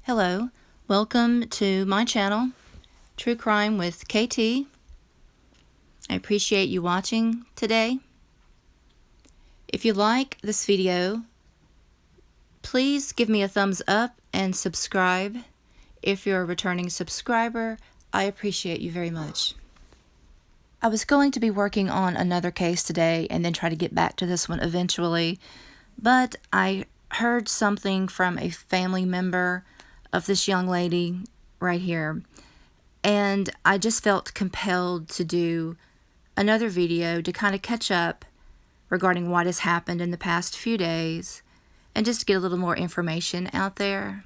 Hello, welcome to my channel, True Crime with KT. I appreciate you watching today. If you like this video, please give me a thumbs up and subscribe. If you're a returning subscriber, I appreciate you very much. I was going to be working on another case today and then try to get back to this one eventually, but I heard something from a family member of this young lady right here, and I just felt compelled to do another video to kind of catch up regarding what has happened in the past few days and just get a little more information out there.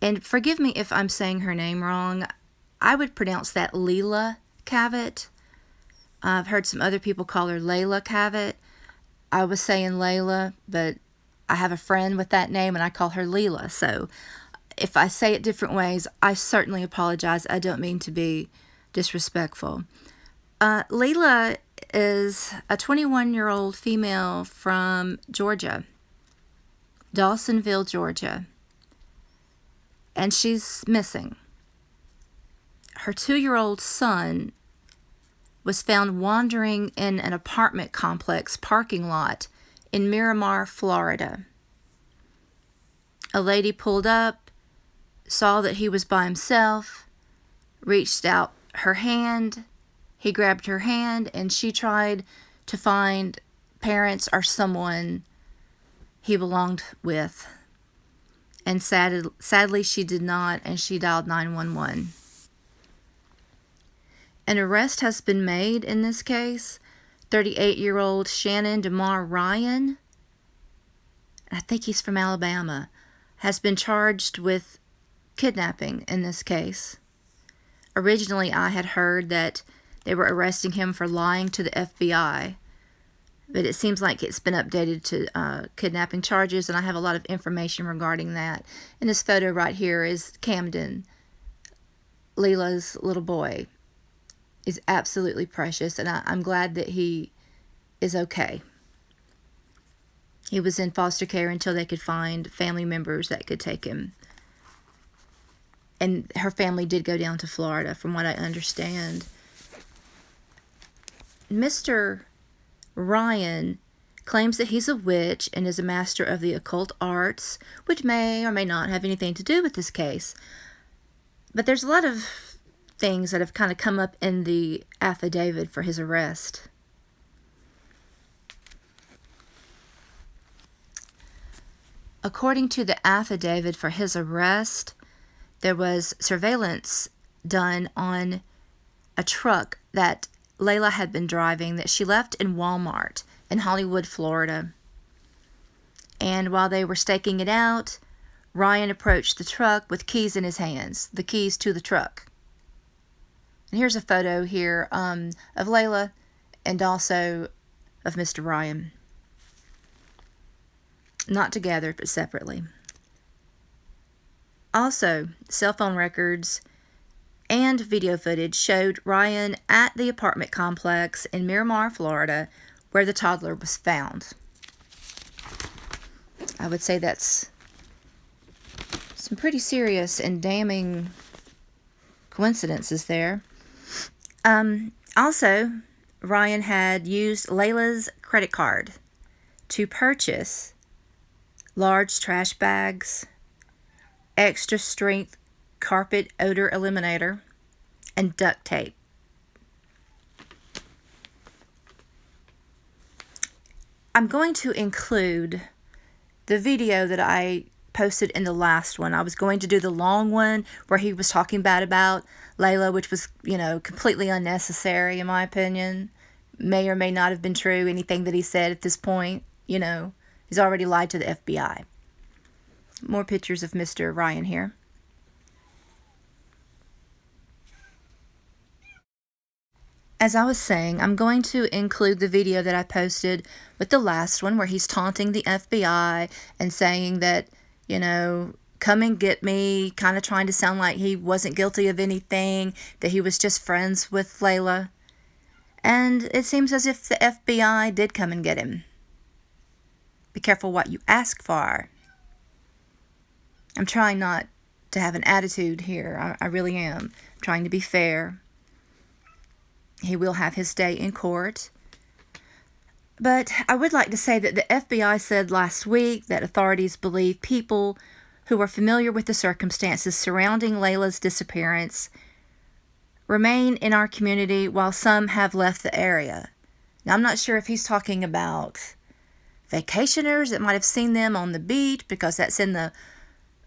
And forgive me if I'm saying her name wrong. I would pronounce that Leila Cavett. I've heard some other people call her Leila Cavett. I was saying Leila, but I have a friend with that name and I call her Leila. So if I say it different ways, I certainly apologize. I don't mean to be disrespectful. Leila is a 21-year-old female from Georgia, Dawsonville, Georgia, and she's missing. Her 2-year-old son was found wandering in an apartment complex parking lot in Miramar, Florida. A lady pulled up, saw that he was by himself, reached out her hand, he grabbed her hand, and she tried to find parents or someone he belonged with. And sadly she did not, and she dialed 911. An arrest has been made in this case. 38-year-old Shannon Ryan, I think he's from Alabama, has been charged with kidnapping in this case. Originally, I had heard that they were arresting him for lying to the FBI, but it seems like it's been updated to kidnapping charges, and I have a lot of information regarding that. And this photo right here is Camden, Leila's little boy. Is absolutely precious, and I'm glad that he is okay. He was in foster care until they could find family members that could take him. And her family did go down to Florida, from what I understand. Mr. Ryan claims that he's a witch and is a master of the occult arts, which may or may not have anything to do with this case. But there's a lot of things that have kind of come up in the affidavit for his arrest. According to the affidavit for his arrest, there was surveillance done on a truck that Leila had been driving that she left in Walmart in Hollywood, Florida. And while they were staking it out, Ryan approached the truck with keys in his hands, the keys to the truck. And here's a photo here of Leila and also of Mr. Ryan. Not together, but separately. Also, cell phone records and video footage showed Ryan at the apartment complex in Miramar, Florida, where the toddler was found. I would say that's some pretty serious and damning coincidences there. Also, Ryan had used Leila's credit card to purchase large trash bags, extra strength carpet odor eliminator, and duct tape. I'm going to include the video that I posted in the last one. I was going to do the long one where he was talking bad about Leila, which was, completely unnecessary in my opinion. May or may not have been true, anything that he said at this point. He's already lied to the FBI. More pictures of Mr. Ryan here. As I was saying, I'm going to include the video that I posted with the last one where he's taunting the FBI and saying that, come and get me, kind of trying to sound like he wasn't guilty of anything, that he was just friends with Leila. And it seems as if the FBI did come and get him. Be careful what you ask for. I'm trying not to have an attitude here. I really am. I'm trying to be fair. He will have his day in court. But I would like to say that the FBI said last week that authorities believe people who are familiar with the circumstances surrounding Leila's disappearance remain in our community while some have left the area. Now, I'm not sure if he's talking about vacationers that might have seen them on the beach because that's in the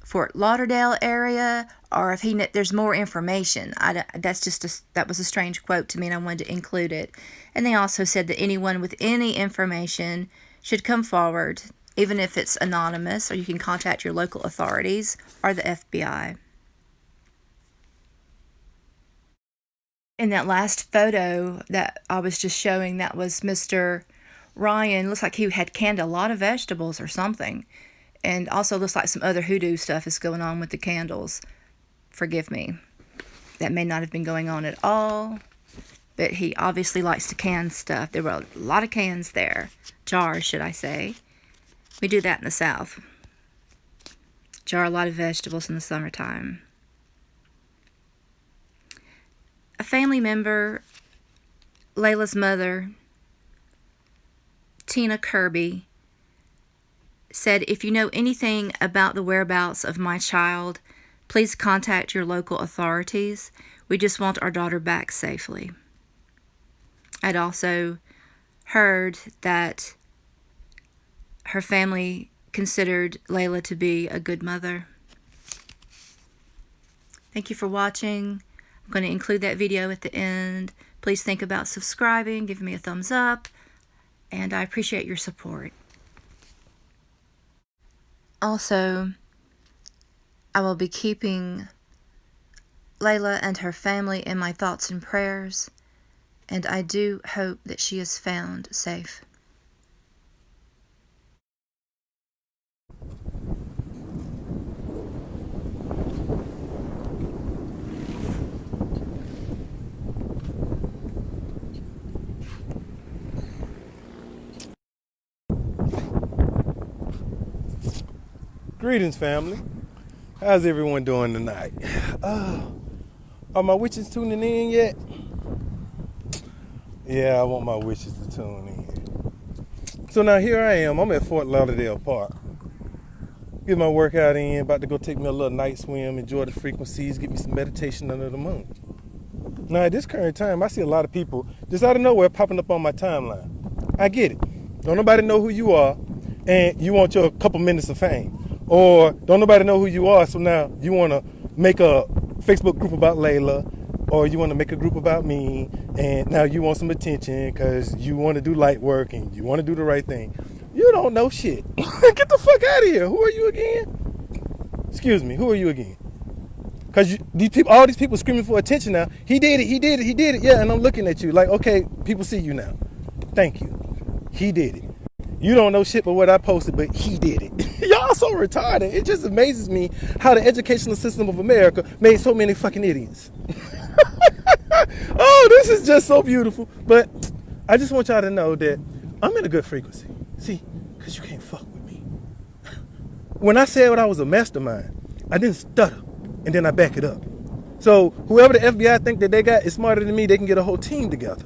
Fort Lauderdale area, or if there's more information. That was a strange quote to me, and I wanted to include it. And they also said that anyone with any information should come forward, even if it's anonymous, or you can contact your local authorities or the FBI. In that last photo that I was just showing, that was Mr. Ryan. Looks like he had canned a lot of vegetables or something. And also looks like some other hoodoo stuff is going on with the candles. Forgive me. That may not have been going on at all. But he obviously likes to can stuff. There were a lot of cans there. Jars, should I say. We do that in the South. Jar a lot of vegetables in the summertime. A family member, Leila's mother, Tina Kirby, said, "If you know anything about the whereabouts of my child, please contact your local authorities. We just want our daughter back safely." I'd also heard that her family considered Leila to be a good mother. Thank you for watching. I'm going to include that video at the end. Please think about subscribing, giving me a thumbs up, and I appreciate your support. Also, I will be keeping Leila and her family in my thoughts and prayers, and I do hope that she is found safe. Greetings, family. How's everyone doing tonight? Are my witches tuning in yet? Yeah, I want my witches to tune in. So now here I am. I'm at Fort Lauderdale Park. Get my workout in. About to go take me a little night swim, enjoy the frequencies, get me some meditation under the moon. Now at this current time, I see a lot of people just out of nowhere popping up on my timeline. I get it. Don't nobody know who you are, and you want your couple minutes of fame. Or don't nobody know who you are, so now you want to make a Facebook group about Leila, or you want to make a group about me, and now you want some attention because you want to do light work and you want to do the right thing. You don't know shit. Get the fuck out of here. Who are you again? Excuse me, who are you again? Because all these people screaming for attention now. He did it. Yeah, and I'm looking at you like, okay, people see you now. Thank you. He did it. You don't know shit but what I posted, but he did it. Y'all so retarded. It just amazes me how the educational system of America made so many fucking idiots. Oh, this is just so beautiful. But I just want y'all to know that I'm in a good frequency. See, because you can't fuck with me. When I said I was a mastermind, I didn't stutter, and then I back it up. So whoever the FBI think that they got is smarter than me, they can get a whole team together.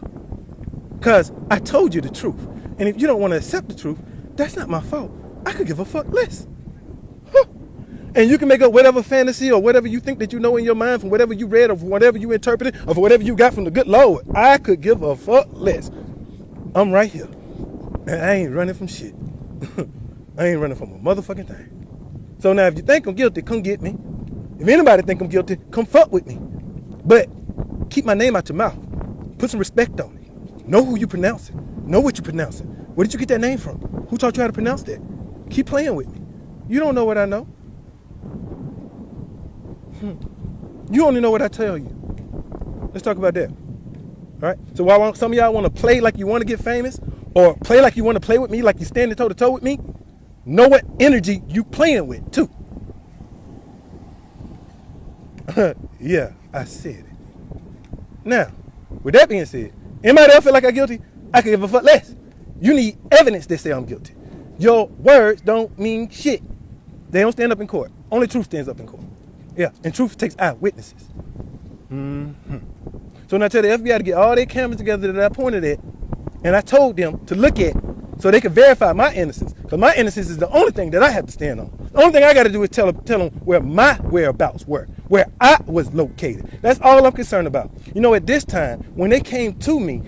Because I told you the truth. And if you don't want to accept the truth, that's not my fault. I could give a fuck less. Huh. And you can make up whatever fantasy or whatever you think that you know in your mind from whatever you read or from whatever you interpreted or from whatever you got from the good Lord. I could give a fuck less. I'm right here. And I ain't running from shit. I ain't running from a motherfucking thing. So now if you think I'm guilty, come get me. If anybody think I'm guilty, come fuck with me. But keep my name out your mouth. Put some respect on it. Know who you pronouncing. Know what you pronouncing. Where did you get that name from? Who taught you how to pronounce that? Keep playing with me. You don't know what I know. You only know what I tell you. Let's talk about that. All right? So while some of y'all want to play like you want to get famous, or play like you want to play with me, like you're standing toe to toe with me, know what energy you playing with, too. Yeah, I said it. Now, with that being said, anybody else feel like I'm guilty? I could give a fuck less. You need evidence that say I'm guilty. Your words don't mean shit. They don't stand up in court. Only truth stands up in court. Yeah, and truth takes eyewitnesses. So now I tell the FBI to get all their cameras together that I pointed at, and I told them to look at so they can verify my innocence. Because my innocence is the only thing that I have to stand on. The only thing I got to do is tell them where my whereabouts were, where I was located. That's all I'm concerned about. You know, at this time, when they came to me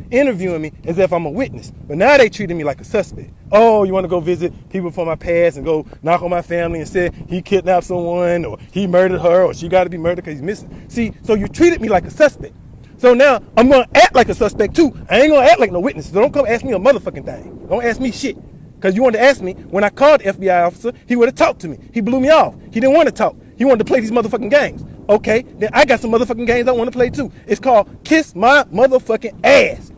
interviewing me as if I'm a witness. But now they treating me like a suspect. Oh, you want to go visit people from my past and go knock on my family and say he kidnapped someone or he murdered her or she got to be murdered because he's missing. See, so you treated me like a suspect. So now I'm going to act like a suspect too. I ain't going to act like no witness. So don't come ask me a motherfucking thing. Don't ask me shit. Because you wanted to ask me, when I called the FBI officer, he would have talked to me. He blew me off. He didn't want to talk. He wanted to play these motherfucking games. Okay, then I got some motherfucking games I want to play too. It's called Kiss My Motherfucking Ass.